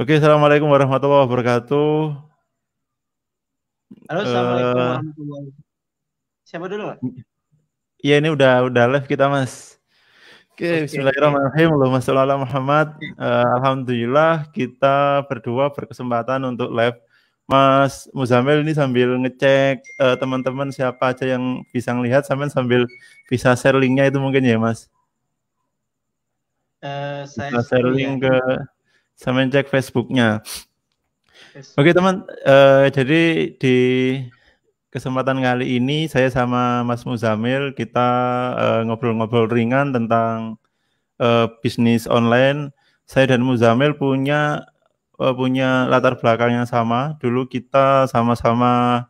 Oke, assalamualaikum warahmatullahi wabarakatuh. Halo, assalamualaikum Eh, warahmatullahi wabarakatuh. Siapa dulu, Mas? ya ini udah live kita Mas. Oke, Oke, oke. Bismillahirrahmanirrahim. Allahumma sholli ala Muhammad. Alhamdulillah kita berdua berkesempatan untuk live. Mas Muzamil ini sambil ngecek teman-teman siapa aja yang bisa ngelihat sambil bisa share linknya itu mungkin ya Mas. Saya Bisa share sharing ya. link ke sambil cek Facebooknya. Oke Facebook. teman, jadi di kesempatan kali ini saya sama Mas Muzamil kita ngobrol-ngobrol ringan tentang bisnis online. Saya dan Muzamil punya latar belakang yang sama. Dulu kita sama-sama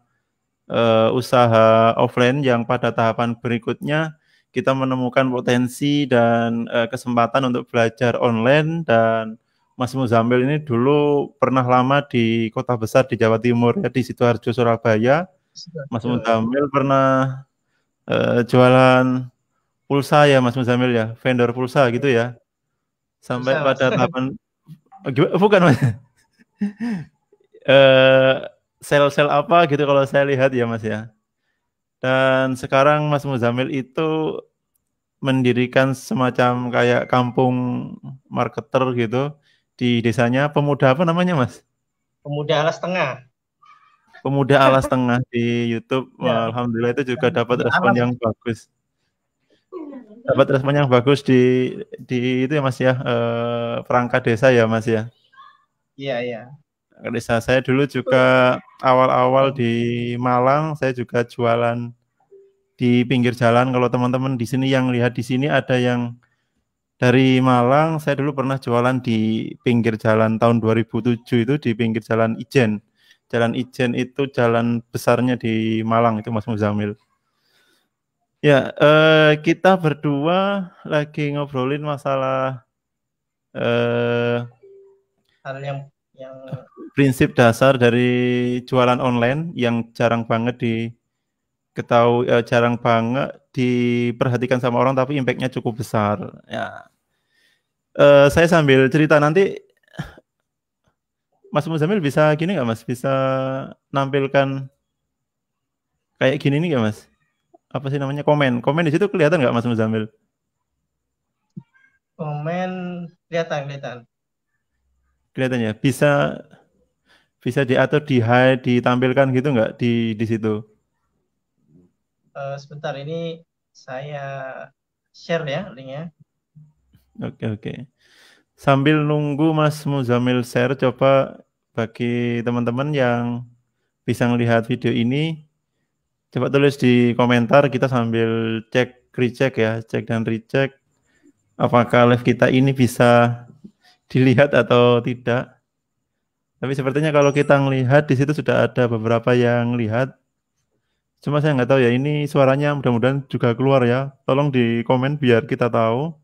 usaha offline yang pada tahapan berikutnya kita menemukan potensi dan kesempatan untuk belajar online dan Mas Muzamil ini dulu pernah lama di kota besar di Jawa Timur ya di Sidoarjo Surabaya. Mas Sidoarjo ya. Muzamil pernah jualan pulsa ya Mas Muzamil ya, vendor pulsa gitu ya. Sampai Susah, Mas. pada tahapan bukan Mas. eh sel-sel apa gitu kalau saya lihat ya Mas ya. Dan sekarang Mas Muzamil itu mendirikan semacam kayak kampung marketer gitu di desanya. Pemuda apa namanya Mas? Pemuda Alas Tengah. Pemuda Alas Tengah di YouTube. Ya, Alhamdulillah itu juga dapat pemuda respon alam. yang bagus. Dapat respon yang bagus di itu ya Mas ya, perangkat desa ya Mas ya. Iya, iya. Desa saya dulu juga awal-awal di Malang, saya juga jualan di pinggir jalan. Kalau teman-teman di sini yang lihat di sini ada yang dari Malang, saya dulu pernah jualan di pinggir jalan tahun 2007 itu di pinggir jalan Ijen. Jalan Ijen itu jalan besarnya di Malang itu Mas Muzamil. Ya, kita berdua lagi ngobrolin masalah eh, Hal yang prinsip dasar dari jualan online yang jarang banget diketahui, jarang banget diperhatikan sama orang tapi impactnya cukup besar. Ya, saya sambil cerita nanti Mas Muzamil bisa gini nggak Mas? Bisa nampilkan kayak gini nih nggak Mas? Apa sih namanya komen? Komen di situ kelihatan nggak Mas Muzamil? komen kelihatan, kelihatan. Kelihatan ya. Bisa bisa diatur di hide ditampilkan gitu nggak di situ? Sebentar ini saya share ya linknya. Oke oke. Sambil nunggu Mas Muzamil share, coba bagi teman-teman yang bisa melihat video ini, coba tulis di komentar kita sambil cek recheck ya, cek dan recheck apakah live kita ini bisa dilihat atau tidak. Tapi sepertinya kalau kita melihat di situ sudah ada beberapa yang lihat. Cuma saya nggak tahu ya ini suaranya mudah-mudahan juga keluar ya. Tolong di komen biar kita tahu.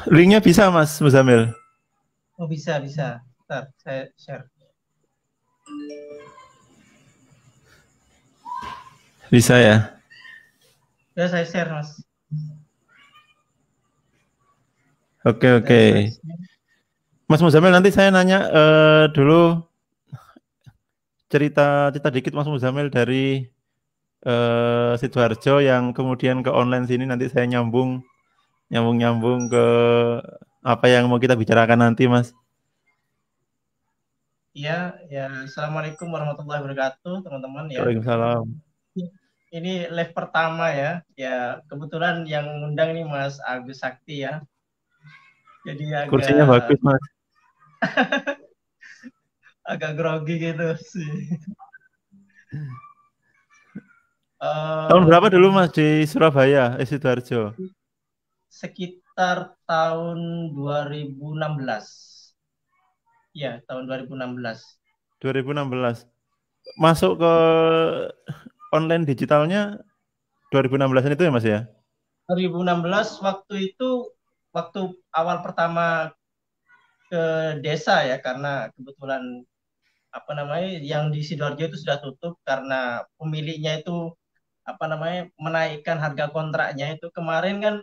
Linknya bisa Mas Muzamil? Oh, bisa, bisa. Bentar, saya share. Bisa ya. Ya, saya share, Mas. Oke oke. Sudah saya share. Mas Muzamil nanti saya nanya dulu cerita cerita dikit Mas Muzamil dari Sidoarjo yang kemudian ke online sini nanti saya nyambung ke apa yang mau kita bicarakan nanti Mas. Ya, ya. Assalamualaikum warahmatullahi wabarakatuh, teman-teman ya. Waalaikumsalam. Ini live pertama ya. Ya, kebetulan yang ngundang ini Mas Agus Sakti ya. Jadi Kursinya agak bagus Mas. agak grogi gitu sih. Tahun berapa dulu Em, Mas di Surabaya, Sidoarjo? Sekitar tahun 2016. Ya, tahun 2016. 2016. Masuk ke online digitalnya 2016 itu ya Mas ya? 2016 waktu itu waktu awal pertama ke desa ya, karena kebetulan apa namanya yang di Sidoarjo itu sudah tutup karena pemiliknya itu apa namanya menaikkan harga kontraknya itu kemarin kan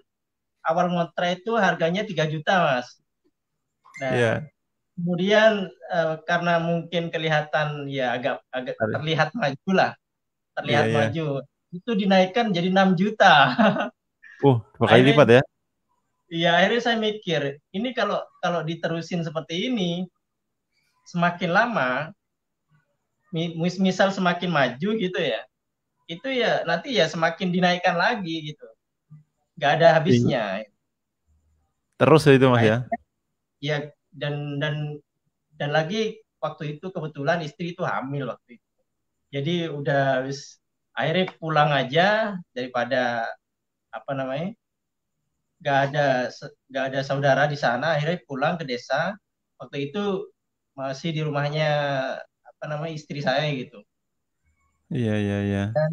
awal ngontrak itu harganya 3 juta Mas. Nah, Iya. kemudian karena mungkin kelihatan ya agak agak terlihat maju lah, Iya, terlihat iya. maju. Itu dinaikkan jadi 6 juta. 2 kali Akhirnya lipat ya? ya akhirnya saya mikir, ini kalau kalau diterusin seperti ini semakin lama misal semakin maju gitu ya. Itu ya nanti ya semakin dinaikkan lagi gitu. Nggak ada Iya. habisnya. Terus itu Mas ya? Akhirnya ya dan lagi waktu itu kebetulan istri itu hamil waktu itu. Jadi udah wis akhirnya pulang aja daripada apa namanya nggak ada saudara di sana akhirnya pulang ke desa waktu itu masih di rumahnya apa namanya istri saya gitu Iya, iya, iya. dan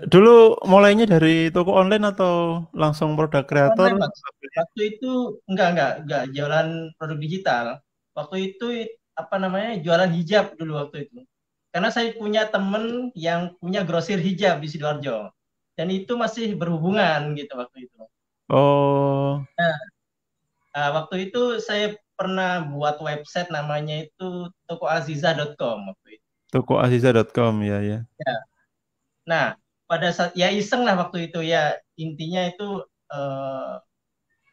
Dulu mulainya dari toko online atau langsung produk kreator? online mas waktu itu enggak jualan produk digital waktu itu apa namanya jualan hijab dulu waktu itu karena saya punya temen yang punya grosir hijab di Sidoarjo dan itu masih berhubungan gitu waktu itu. Oh, Nah, waktu itu saya pernah buat website namanya itu tokoaziza.com waktu itu. tokoaziza.com ya, ya. Ya. Nah, pada saat ya iseng lah waktu itu ya intinya itu eh,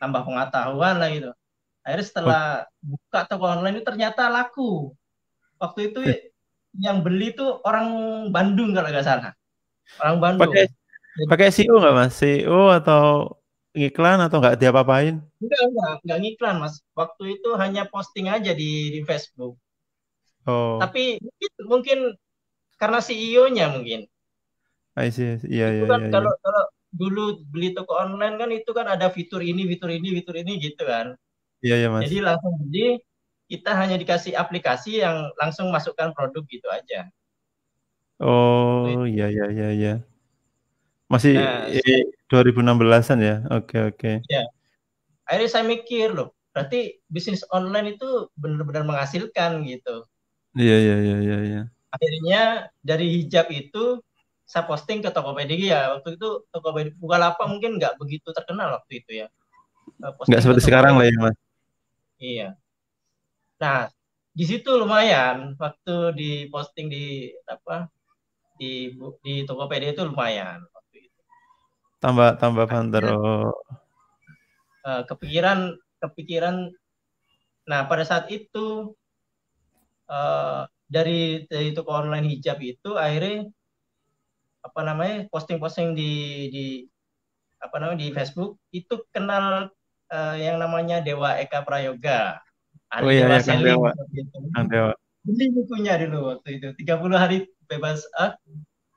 nambah pengetahuan lah gitu. Akhirnya Oh, setelah buka toko online itu ternyata laku. Waktu itu yang beli tuh orang Bandung kalau nggak salah, orang Bandung. pakai Jadi, pakai SEO nggak Mas? SEO atau iklan atau nggak diapa-apain? enggak ngiklan mas. Waktu itu hanya posting aja di Facebook. Oh, Tapi mungkin karena CEO-nya mungkin. I see, I see. Iya, Itu iya, kan iya, iya. kalau kalau dulu beli toko online kan itu kan ada fitur ini gitu kan. Iya, iya, Mas. Jadi langsung beli, kita hanya dikasih aplikasi yang langsung masukkan produk gitu aja. Waktu Oh, itu. iya, iya, iya, iya. Masih Nah, 2016-an ya? Oke, oke. ya, akhirnya saya mikir loh, berarti bisnis online itu benar-benar menghasilkan gitu. Iya, iya, iya, iya, iya. Akhirnya dari hijab itu saya posting ke Tokopedia. Waktu itu Tokopedia Bukalapak mungkin nggak begitu terkenal waktu itu ya. Nggak Posting ke seperti sekarang lah Tokopedia. ya, Mas. Iya. Nah, di situ lumayan waktu di posting di apa di Tokopedia itu lumayan waktu itu. Tambah tambah banter. Akhirnya Oh, kepikiran kepikiran. Nah, pada saat itu dari toko online hijab itu akhirnya apa namanya posting-posting di apa namanya di Facebook itu kenal yang namanya Dewa Eka Prayoga, oh Ari iya, Dewa ya Kang Selling Dewa. waktu itu. Kang Dewa. Beli bukunya dulu waktu itu 30 hari bebas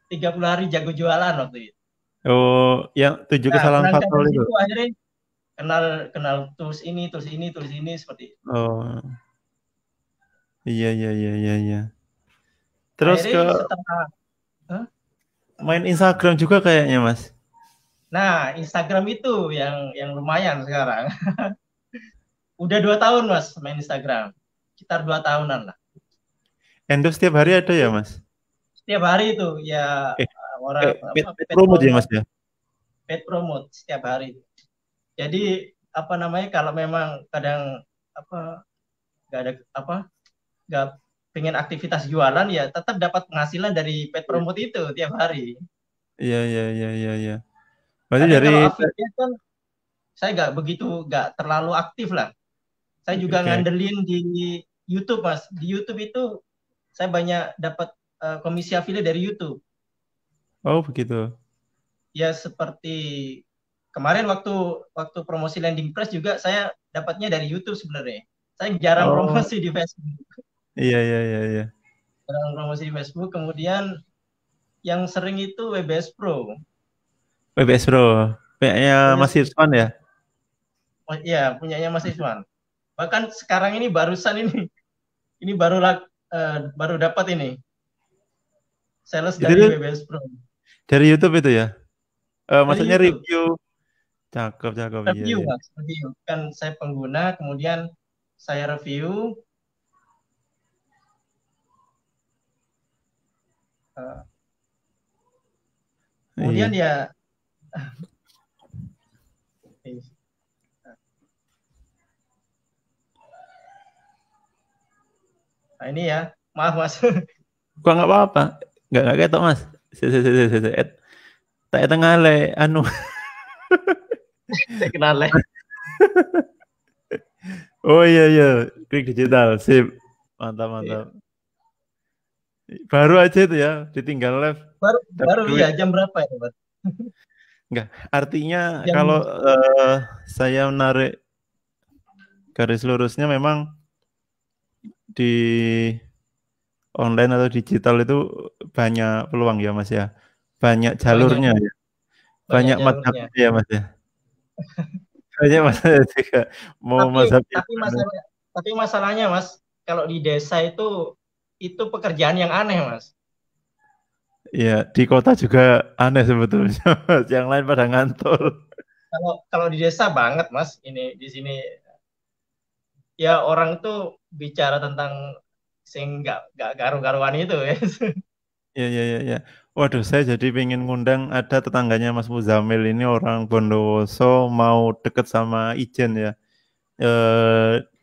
30 hari jago jualan waktu itu. Oh, yang 7 kesalahan Berangkat fatal dari itu. situ akhirnya kenal kenal tools ini seperti itu. Oh, iya, iya, iya, iya, iya. Terus ke Akhirnya setelah huh? main Instagram juga kayaknya, Mas. Nah, Instagram itu yang lumayan sekarang. Udah 2 tahun mas main Instagram, sekitar 2 tahunan lah. Endorse setiap hari ada ya, Mas? Setiap hari itu ya Eh, orang paid, apa paid promote ya, Mas ya? pet promote setiap hari. Jadi apa namanya kalau memang kadang apa nggak ada apa nggak pengen aktivitas jualan ya tetap dapat penghasilan dari pet promote itu tiap hari. Iya, iya, iya, iya, iya. Berarti Kadang dari kalau affiliate kan saya nggak terlalu aktif lah. Saya juga oke. ngandelin di YouTube mas. Di YouTube itu saya banyak dapat komisi affiliate dari YouTube. Oh, begitu. Ya seperti kemarin waktu waktu promosi landing press juga saya dapatnya dari YouTube sebenarnya. Saya jarang Oh, promosi di Facebook. iya, iya, iya, iya. Jarang promosi di Facebook. Kemudian yang sering itu WBS Pro. WBS Bro. Kayaknya WBS Mas Irfan ya? oh, ya punyanya Mas Iswan. Bahkan sekarang ini barusan ini baru dapat ini sales Itu dari tuh WBS Pro. dari YouTube itu ya? Dari Maksudnya YouTube. review. Cakep, cakep. Iya, Review iya. Mas, review. Kan saya pengguna kemudian saya review eh, Kemudian Iya. ya nah ini ya, maaf Mas. Kok nggak apa-apa? Nggak ketok Mas. Tak tengah le, anu. Saya kenal ya. Oh iya iya, klik digital, sip. Mantap mantap. Iya. Baru aja itu ya, ditinggal live, Baru dapat baru duit. ya jam berapa ya, Mas? Enggak, artinya kalau Jam saya menarik garis lurusnya memang di online atau digital itu banyak peluang ya Mas ya. Banyak banyak jalurnya ya. banyak Banyak jalurnya. mazhabnya ya Mas ya. Banyak mazhabnya juga. Mau Tapi mazhab tapi Islam. masalah tapi masalahnya Mas, kalau di desa itu pekerjaan yang aneh Mas. Ya, di kota juga aneh sebetulnya Mas. Yang lain pada ngantor. Kalau kalau di desa banget Mas, ini di sini ya orang tuh bicara tentang sing nggak garu-garuan itu ya. Ya, ya, ya, ya. Waduh, saya jadi pengen ngundang ada tetangganya Mas Muzamil ini orang Bondowoso mau deket sama Ijen ya.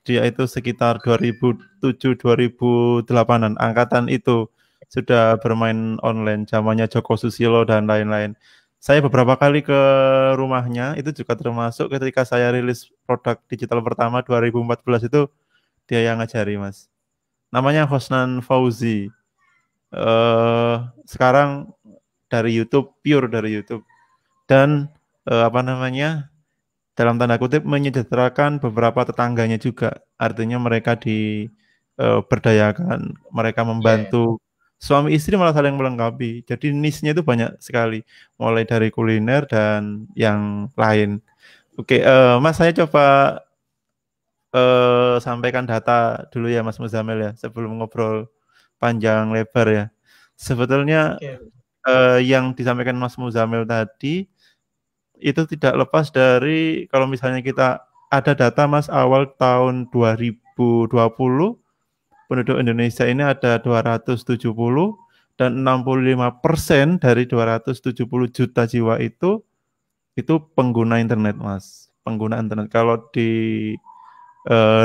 Dia itu sekitar 2007-2008an angkatan itu sudah bermain online zamannya Joko Susilo dan lain-lain. Saya beberapa kali ke rumahnya itu juga termasuk ketika saya rilis produk digital pertama 2014 itu dia yang ngajari Mas. Namanya Hosnan Fauzi. eh Sekarang dari YouTube, pure dari YouTube dan apa namanya dalam tanda kutip menyejahterakan beberapa tetangganya juga. Artinya mereka diberdayakan, mereka Iya. membantu suami istri malah saling melengkapi. Jadi niche-nya itu banyak sekali, mulai dari kuliner dan yang lain. Oke, Mas saya coba sampaikan data dulu ya Mas Muzamil ya sebelum ngobrol panjang lebar ya. Sebetulnya Oke. yang disampaikan Mas Muzamil tadi itu tidak lepas dari kalau misalnya kita ada data Mas awal tahun 2020 penduduk Indonesia ini ada 270 dan 65% dari 270 juta jiwa itu pengguna internet Mas. Pengguna internet kalau di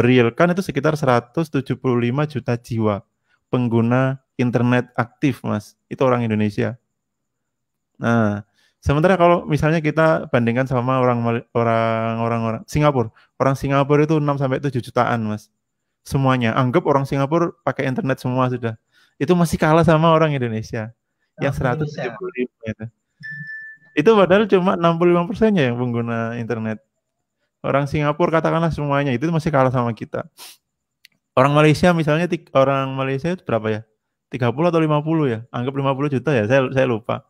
real kan itu sekitar 175 juta jiwa pengguna internet aktif Mas. Itu orang Indonesia. Nah, sementara kalau misalnya kita bandingkan sama orang Singapura, orang Singapura itu 6 sampai 7 jutaan, Mas. Semuanya. Anggap orang Singapura pakai internet semua sudah. Itu masih kalah sama orang Indonesia yang Nah, Indonesia. 175 itu. Itu padahal cuma 65%-nya yang pengguna internet. Orang Singapura katakanlah semuanya itu masih kalah sama kita. Orang Malaysia misalnya orang Malaysia itu berapa ya? 30 atau 50 ya? Anggap 50 juta ya, saya lupa.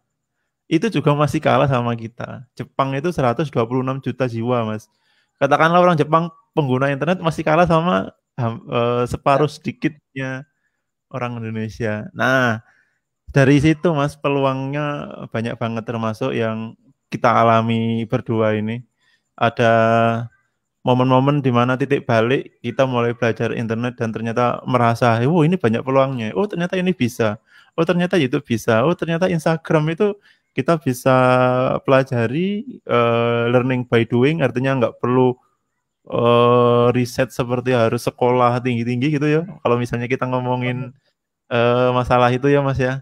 Itu juga masih kalah sama kita. Jepang itu 126 juta jiwa, Mas. Katakanlah orang Jepang pengguna internet masih kalah sama Nah, separuh sedikitnya orang Indonesia. Nah, dari situ Mas peluangnya banyak banget termasuk yang kita alami berdua ini. Ada momen-momen di mana titik balik kita mulai belajar internet dan ternyata merasa, oh ini banyak peluangnya. Oh ternyata ini bisa. Oh ternyata YouTube bisa. Oh ternyata Instagram itu kita bisa pelajari learning by doing. Artinya nggak perlu riset seperti harus sekolah tinggi-tinggi gitu ya. Kalau misalnya kita ngomongin masalah itu ya Mas ya.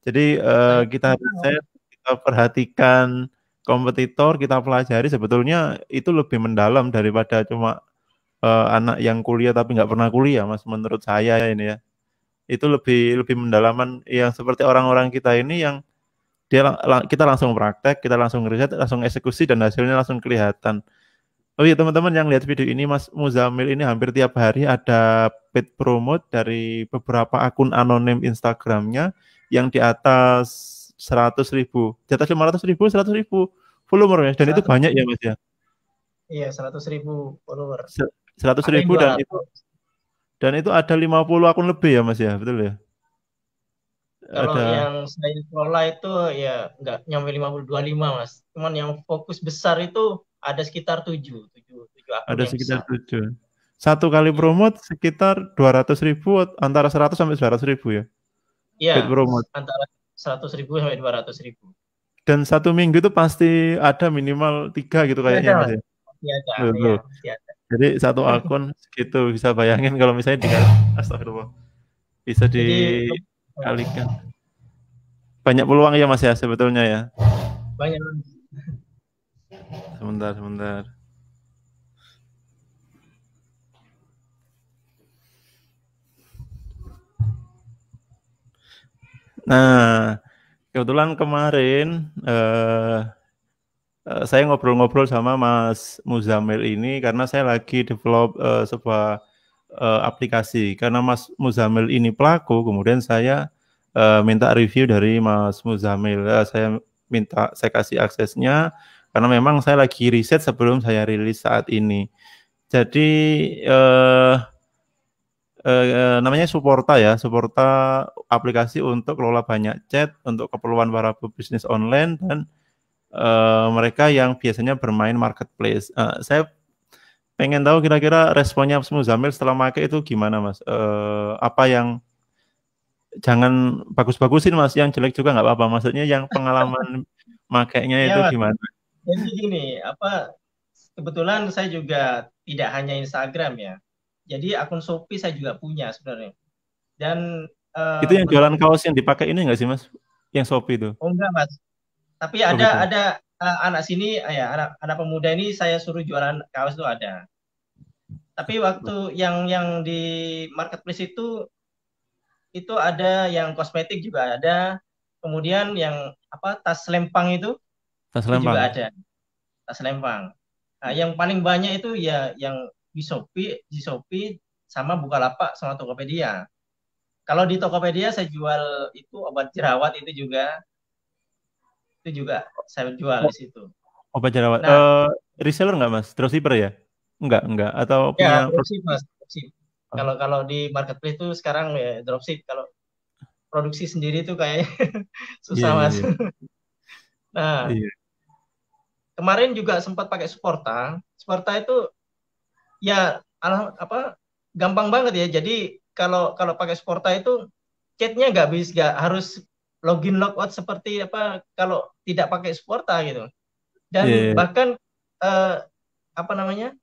Jadi saya kita riset, kita perhatikan kompetitor, kita pelajari sebetulnya itu lebih mendalam daripada cuma anak yang kuliah tapi nggak pernah kuliah, Mas. Menurut saya ini ya, itu lebih lebih mendalaman yang seperti orang-orang kita ini yang kita langsung praktek, kita langsung riset, langsung eksekusi dan hasilnya langsung kelihatan. Oh iya teman-teman yang lihat video ini Mas Muzamil ini hampir tiap hari ada paid promote dari beberapa akun anonim Instagramnya yang di atas 100.000, di atas 500.000, 100.000 followernya dan itu 100 banyak ya Mas ya. iya 100.000 follower. Seratus Ada yang ribu dua dan itu ratus ada 50 akun lebih ya Mas ya, betul ya? Kalau Ada yang saya kelola itu ya nggak nyampe 50 25 Mas. Cuman yang fokus besar itu ada sekitar 7 akun ada yang sekitar besar. 7. Satu kali Iya. promote sekitar 200.000 antara 100 sampai 200.000 ya. Iya, Paid promote. antara 100.000 sampai 200.000. Dan 1 minggu itu pasti ada minimal 3 gitu Iya ada kayaknya Mas mas. ya. Iya ada, Loh, ya loh. pasti ada. Jadi satu akun segitu bisa bayangin kalau misalnya astagfirullah bisa Jadi dikalikan. Banyak peluang ya Mas ya sebetulnya ya. banyak Mas. Sebentar, sebentar. Nah, kebetulan kemarin saya ngobrol-ngobrol sama Mas Muzamil ini karena saya lagi develop sebuah aplikasi. Karena Mas Muzamil ini pelaku, kemudian saya minta review dari Mas Muzamil. Saya kasih aksesnya karena memang saya lagi riset sebelum saya rilis saat ini. Jadi eh, namanya Supporta ya, Supporta aplikasi untuk kelola banyak chat untuk keperluan para pebisnis online dan mereka yang biasanya bermain marketplace. Saya pengen tahu kira-kira responnya Mas Muzamil setelah pakai itu gimana Mas? Apa yang jangan bagus-bagusin Mas, yang jelek juga nggak apa-apa. Maksudnya yang pengalaman makainya Iya itu mas. gimana? Jadi gini, apa kebetulan saya juga tidak hanya Instagram ya. Jadi akun Shopee saya juga punya sebenarnya. Dan Itu yang jualan kaos yang dipakai ini nggak sih Mas? Yang Shopee itu? oh enggak mas. Tapi Oh ada beda. ada anak sini ya anak pemuda ini saya suruh jualan kaos itu ada. Tapi waktu yang di marketplace itu ada yang kosmetik juga ada. Kemudian yang apa tas lempang Tas itu juga lempang. ada tas lempang. Nah, yang paling banyak itu ya yang di Shopee sama Bukalapak sama Tokopedia. Kalau di Tokopedia saya jual itu obat jerawat itu juga saya jual Oh, di situ. obat jerawat. Nah, Reseller nggak Mas? Dropshipper ya? Enggak. Atau ya punya produk? dropship mas, dropship. Oh, Kalau di marketplace itu sekarang ya dropship. Kalau produksi sendiri itu kayak iya, susah iya, mas. iya. Nah, Iya. kemarin juga sempat pakai Sporta. Sporta itu ya apa gampang banget ya. Jadi kalau kalau pakai Sporta itu chatnya nggak harus login logout seperti apa kalau tidak pakai Sporta gitu. Iya, Dan iya. bahkan eh, apa namanya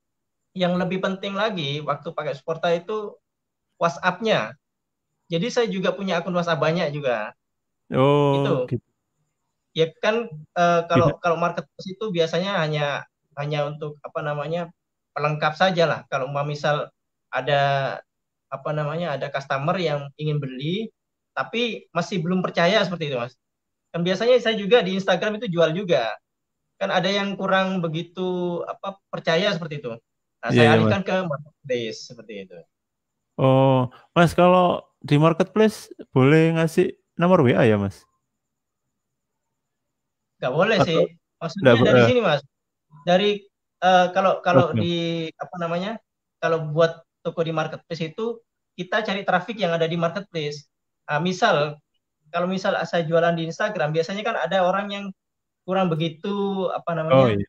yang lebih penting lagi waktu pakai Sporta itu WhatsApp-nya. Jadi saya juga punya akun WhatsApp banyak juga. Oh, Itu gitu. ya kan kalau Bisa. kalau marketplace itu biasanya hanya hanya untuk apa namanya pelengkap saja lah. Kalau mau misal ada apa namanya ada customer yang ingin beli tapi masih belum percaya seperti itu mas. Dan biasanya saya juga di Instagram itu jual juga. Kan ada yang kurang begitu apa percaya seperti itu. Nah, Iya, saya iya, Mas. alihkan ke marketplace seperti itu. Oh, Mas kalau di marketplace boleh ngasih nomor WA ya, Mas? Nggak boleh sih. Atau enggak, Maksudnya dari sini mas. Dari kalau kalau oke. di apa namanya kalau buat toko di marketplace itu kita cari traffic yang ada di marketplace. Misal kalau misal saya jualan di Instagram biasanya kan ada orang yang kurang begitu apa Oh namanya iya.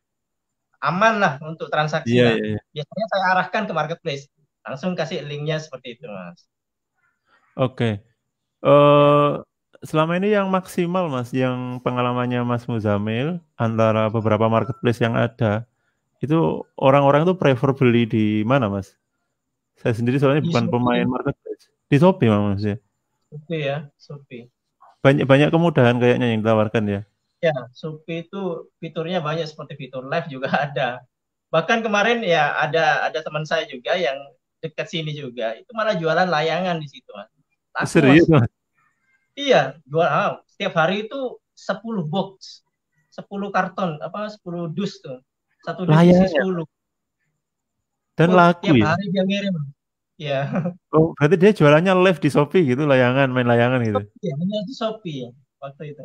aman lah untuk transaksi Iya, lah. iya, iya. Biasanya saya arahkan ke marketplace. Langsung kasih linknya seperti itu mas. Oke. Ya. Eh selama ini yang maksimal, Mas, yang pengalamannya Mas Muzamil antara beberapa marketplace yang ada, itu orang-orang tuh prefer beli di mana, Mas? Saya sendiri soalnya Di bukan pemain Shopee, marketplace. Di Shopee, Mas ya. Shopee ya, Shopee. Banyak-banyak kemudahan kayaknya yang ditawarkan ya. Ya, Shopee itu fiturnya banyak seperti fitur live juga ada. Bahkan kemarin ya ada teman saya juga yang dekat sini juga, itu malah jualan layangan di situ, Mas. Laku, Mas. Serius, Mas? Iya, setiap hari itu 10 box, 10 karton, apa 10 dus tuh. Satu dus isi Layangan 10. dan Oh, laku tiap ya. hari dia ngirim. Iya. Oh, berarti dia jualannya live di Shopee gitu, layangan, main layangan gitu. Iya, hanya di Shopee waktu itu.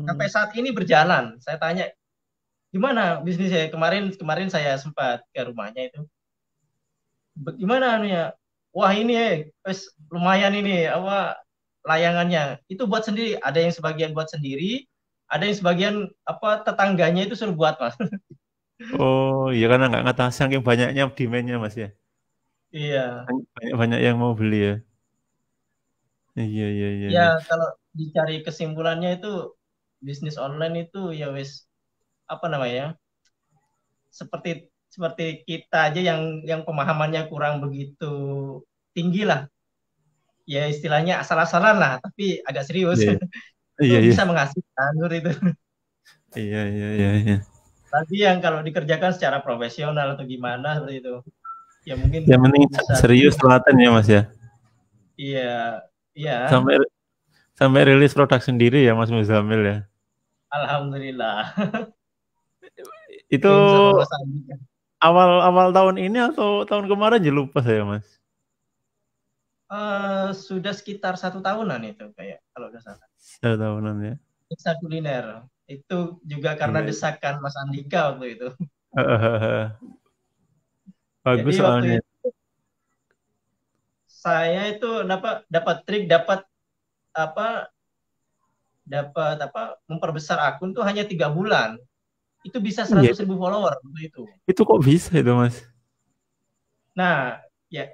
Sampai Oh, saat ini berjalan. Saya tanya, gimana bisnisnya? Kemarin kemarin saya sempat ke rumahnya itu. Gimana ya? Wah ini wes lumayan ini apa layangannya. Itu buat sendiri. Ada yang sebagian buat sendiri, ada yang sebagian apa tetangganya itu suruh buat mas. oh, iya karena nggak ngetah saking banyaknya demand-nya Mas ya. Iya. Banyak yang mau beli ya. Iya, iya, iya, Ya iya. kalau dicari kesimpulannya itu bisnis online itu ya wis apa namanya? Seperti kita aja yang pemahamannya kurang begitu tinggi lah. Ya istilahnya asal-asalan lah, tapi agak serius. Iya, Itu iya, iya, bisa menghasilkan itu. iya, iya, iya, iya. Tapi yang kalau dikerjakan secara profesional atau gimana seperti itu, ya mungkin Yang penting bisa. serius telaten ya Mas ya. Iya, iya. Sampai sampai rilis produk sendiri ya Mas Muzamil ya. Alhamdulillah. Itu Tim sama Mas Andi. awal-awal tahun ini atau tahun kemarin ya lupa saya Mas. Sudah sekitar 1 tahunan itu kayak kalau nggak salah. 1 tahunan ya. Bisa kuliner. Itu juga karena Iya. desakan Mas Andika waktu itu. Jadi Bagus waktu soalnya. itu saya itu dapat trik, apa dapat memperbesar akun tuh hanya 3 bulan. Itu bisa Iya, 100.000 follower waktu itu. itu kok bisa itu Mas? Nah, ya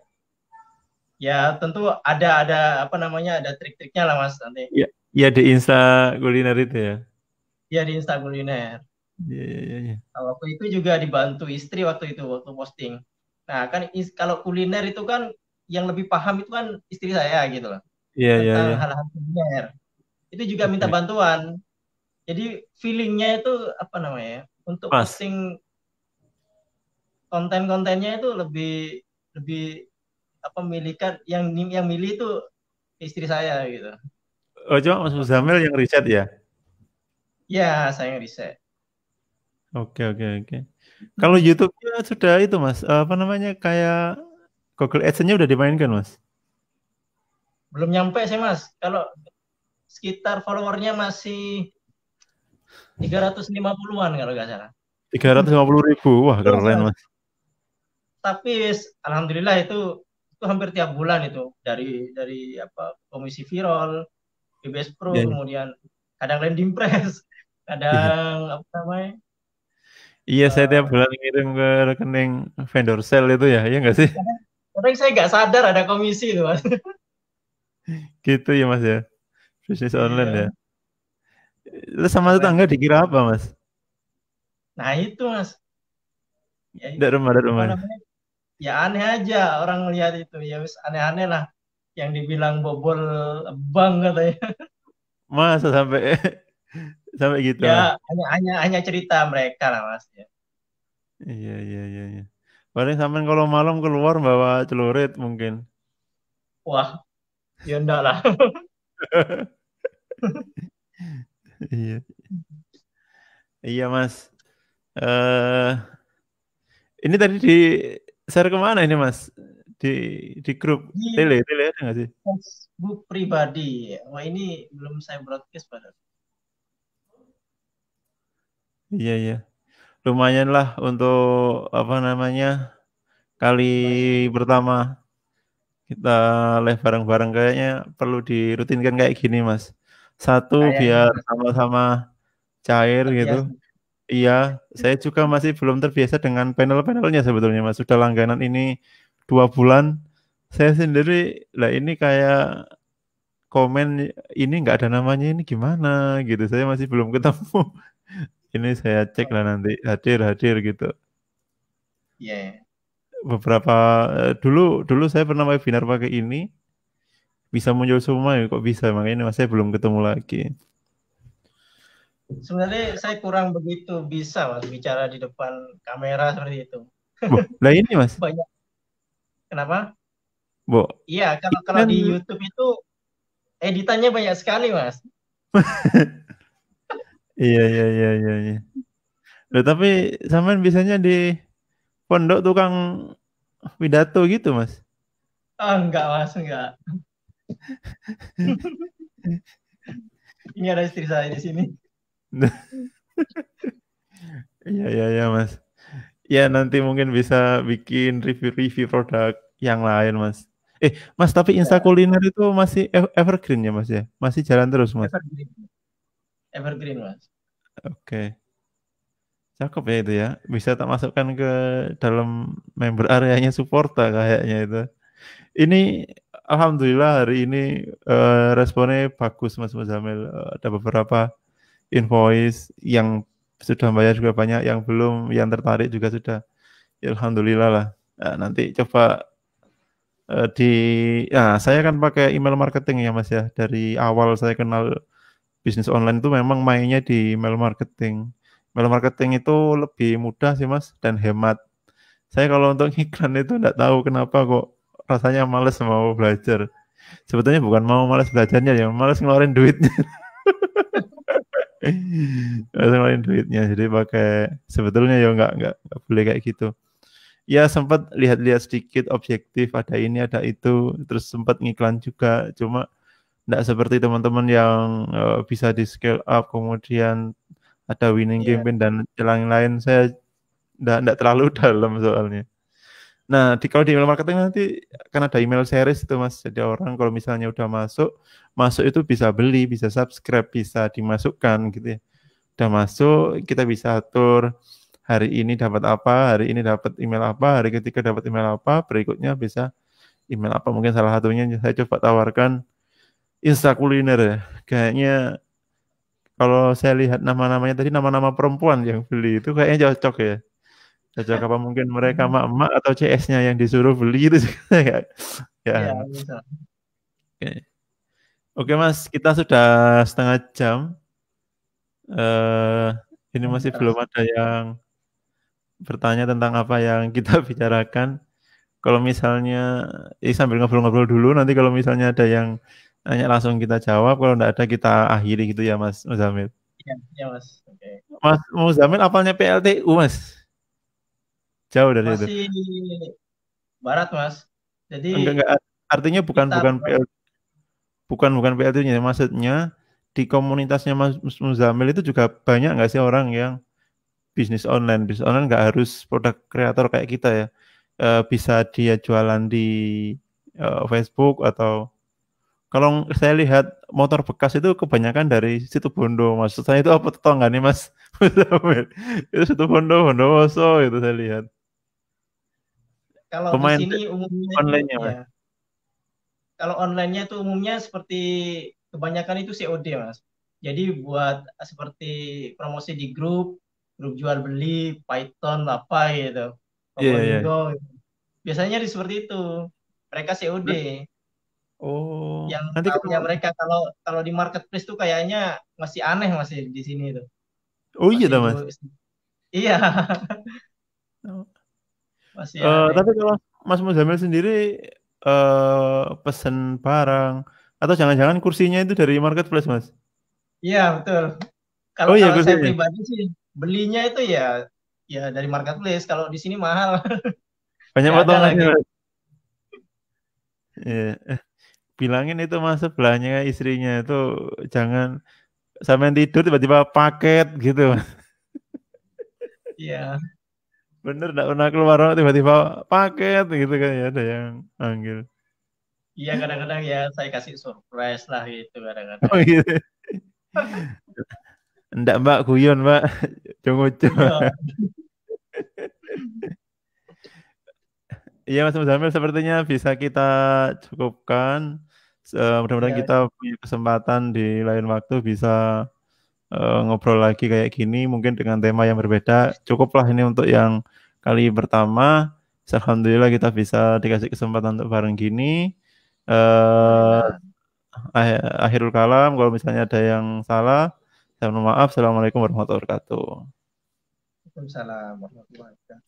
ya tentu ada apa namanya, ada trik-triknya lah Mas nanti. Iya, iya di Insta kuliner itu ya. Ya di Insta kuliner. Iya, iya, iya, iya. Nah, waktu itu juga dibantu istri waktu itu waktu posting. Nah, kan kalau kuliner itu kan yang lebih paham itu kan istri saya gitu loh. Iya, iya, Tentang iya. hal-hal kuliner. Itu juga minta Oke. bantuan. Jadi feelingnya itu apa namanya ya? Untuk Mas, posting konten-kontennya itu lebih lebih apa milikan yang milih itu istri saya gitu. oh cuma Mas Waktu Muzamil yang riset ya? ya saya riset. Oke, oke, oke. Kalau YouTube-nya sudah itu Mas, apa namanya kayak Google Adsense-nya udah dimainkan Mas? Belum nyampe sih Mas. Kalau sekitar followernya masih 350-an kalau nggak salah. 350.000, wah Terus, keren Mas. tapi alhamdulillah itu hampir tiap bulan itu dari apa komisi viral, BBS Pro, Iya, iya. kemudian kadang landing press, Iya, kadang apa namanya, iya saya tiap uh, bulan ngirim ke rekening vendor sale itu ya, iya nggak sih? kadang saya nggak sadar ada komisi itu Mas. Gitu ya Mas ya, bisnis online ya. Iya, Terus sama keren. tetangga dikira apa Mas? Nah itu Mas, ya Dari apa rumah. namanya, ya aneh aja orang lihat itu, ya wis aneh-aneh lah, yang dibilang bobol bank katanya. Masa sampai sampai gitu Ya Mas? hanya cerita mereka lah Mas ya. Iya, iya, iya, iya. Paling sampean kalau malam keluar bawa celurit mungkin. Wah, ya enggak lah. Iya, iya Mas. Eh, ini tadi di share kemana ini Mas? Di di grup Di tele ada nggak sih? Facebook pribadi. Wah ini belum saya broadcast pada. Iya, iya. Lumayan lah untuk apa namanya kali Lumayan. pertama kita live bareng-bareng kayaknya perlu dirutinkan kayak gini Mas. Satu Kayaknya biar Mas, sama-sama cair gitu. terbiasa. Iya, saya juga masih belum terbiasa dengan panel-panelnya sebetulnya Mas. Sudah langganan ini 2 bulan. Saya sendiri lah ini kayak komen ini nggak ada namanya ini gimana gitu. Saya masih belum ketemu. Ini saya cek lah nanti hadir gitu. Iya. Yeah. Beberapa dulu dulu saya pernah webinar pakai ini bisa muncul semua ya kok bisa makanya ini saya belum ketemu lagi. Sebenarnya saya kurang begitu bisa Mas bicara di depan kamera seperti itu. Boh, lah ini Mas, Banyak. Kenapa? Bo, Iya, kalau ini kalau kan di YouTube itu editannya banyak sekali Mas. iya, iya, iya, iya, iya. Loh, tapi sampean bisanya di pondok tukang pidato gitu Mas. Ah, enggak Mas, enggak. Ini ada istri saya di sini. Iya, iya, iya Mas. Ya nanti mungkin bisa bikin review-review produk yang lain Mas. Mas tapi Insta Ya, kuliner itu masih evergreen ya Mas ya? Masih jalan terus Mas? evergreen. Evergreen Mas. Oke. Cakep ya itu ya. Bisa tak masukkan ke dalam member areanya supporter kayaknya itu. Ini alhamdulillah hari ini responnya bagus Mas Muzamil. Ada beberapa invoice, yang sudah bayar juga banyak, yang belum, yang tertarik juga sudah. Ya, alhamdulillah lah. Nah, nanti coba di, ya saya kan pakai email marketing ya Mas ya. Dari awal saya kenal bisnis online itu memang mainnya di email marketing. Email marketing itu lebih mudah sih Mas dan hemat. Saya kalau untuk iklan itu nggak tahu kenapa kok rasanya males mau belajar. Sebetulnya bukan mau males belajarnya ya, males ngeluarin duitnya. Males ngeluarin duitnya. Jadi pakai, sebetulnya ya nggak boleh kayak gitu. Ya sempat lihat-lihat sedikit objektif, ada ini ada itu, terus sempat ngiklan juga. Cuma nggak seperti teman-teman yang bisa di scale up, kemudian ada winning Iya. campaign dan lain-lain. Saya nggak terlalu dalam soalnya. Nah, kalau di email marketing nanti kan ada email series itu Mas. Jadi orang kalau misalnya udah masuk, masuk itu bisa beli, bisa subscribe, bisa dimasukkan gitu ya. Udah masuk, kita bisa atur hari ini dapat apa, hari ini dapat email apa, hari ketiga dapat email apa, berikutnya bisa email apa. Mungkin salah satunya saya coba tawarkan Insta kuliner ya. Kayaknya kalau saya lihat nama-namanya tadi, nama-nama perempuan yang beli itu kayaknya cocok ya. Cocok apa mungkin mereka emak-emak atau CS-nya yang disuruh beli itu ya. Ya, Iya, anu. bisa. Oke. Oke Mas, kita sudah setengah jam. eh ini masih belum Terus. ada yang bertanya tentang apa yang kita bicarakan. Kalau misalnya, sambil ngobrol-ngobrol dulu, nanti kalau misalnya ada yang nanya langsung kita jawab, kalau nggak ada kita akhiri gitu ya Mas Muzamil. Iya, iya Mas. Oke. Mas Muzamil apalnya PLTU Mas? Jauh dari itu. Masih barat Mas. Jadi Enggak, artinya bukan kita bukan PL, bukan PLTU-nya, maksudnya di komunitasnya Mas Muzamil itu juga banyak nggak sih orang yang bisnis online? Bisnis online nggak harus produk kreator kayak kita ya. Bisa dia jualan di Facebook, atau kalau saya lihat motor bekas itu kebanyakan dari situ Bondo. Maksud saya itu apa tetangga nih Mas? Itu situ Bondo, Bondowoso itu saya lihat. kalau di Pemain sini umumnya itu online-nya ya, Mas. kalau online-nya itu umumnya seperti kebanyakan itu COD Mas. Jadi buat seperti promosi di grup jual beli, Python apa gitu, Iya, iya, Probolinggo. iya. Biasanya di seperti itu. Mereka COD. Oh, Yang nanti tahunya ketemu. mereka kalau kalau di marketplace tuh kayaknya masih aneh masih di sini tuh. Oh iya Masih dah bu, Mas. iya, masih aneh. Tapi kalau Mas Muzamil sendiri pesen barang atau jangan-jangan kursinya itu dari marketplace Mas? Iya, betul. Kalau Oh iya kalau saya kursinya. pribadi sih belinya itu ya dari marketplace. Kalau di sini mahal, Banyak nggak ada potongannya lagi. Mas. Iya. Bilangin itu Mas sebelahnya istrinya itu jangan sampai tidur tiba-tiba paket gitu. Iya, Bener enggak pernah keluar tiba-tiba paket gitu kan ya, ada yang manggil. iya kadang-kadang ya saya kasih surprise lah gitu Oh kadang-kadang. gitu. Enggak Mbak, guyon Mbak. Cungucu. Iya, Iya Mas Muzamil, sepertinya bisa kita cukupkan. Mudah-mudahan iya, kita punya kesempatan di lain waktu bisa ngobrol lagi kayak gini, mungkin dengan tema yang berbeda. Cukuplah ini untuk yang kali pertama. Alhamdulillah kita bisa dikasih kesempatan untuk bareng gini. Eh, alhamdulillah. Akhirul kalam, kalau misalnya ada yang salah, saya mohon maaf. Assalamualaikum warahmatullahi wabarakatuh. Waalaikumsalam warahmatullahi wabarakatuh.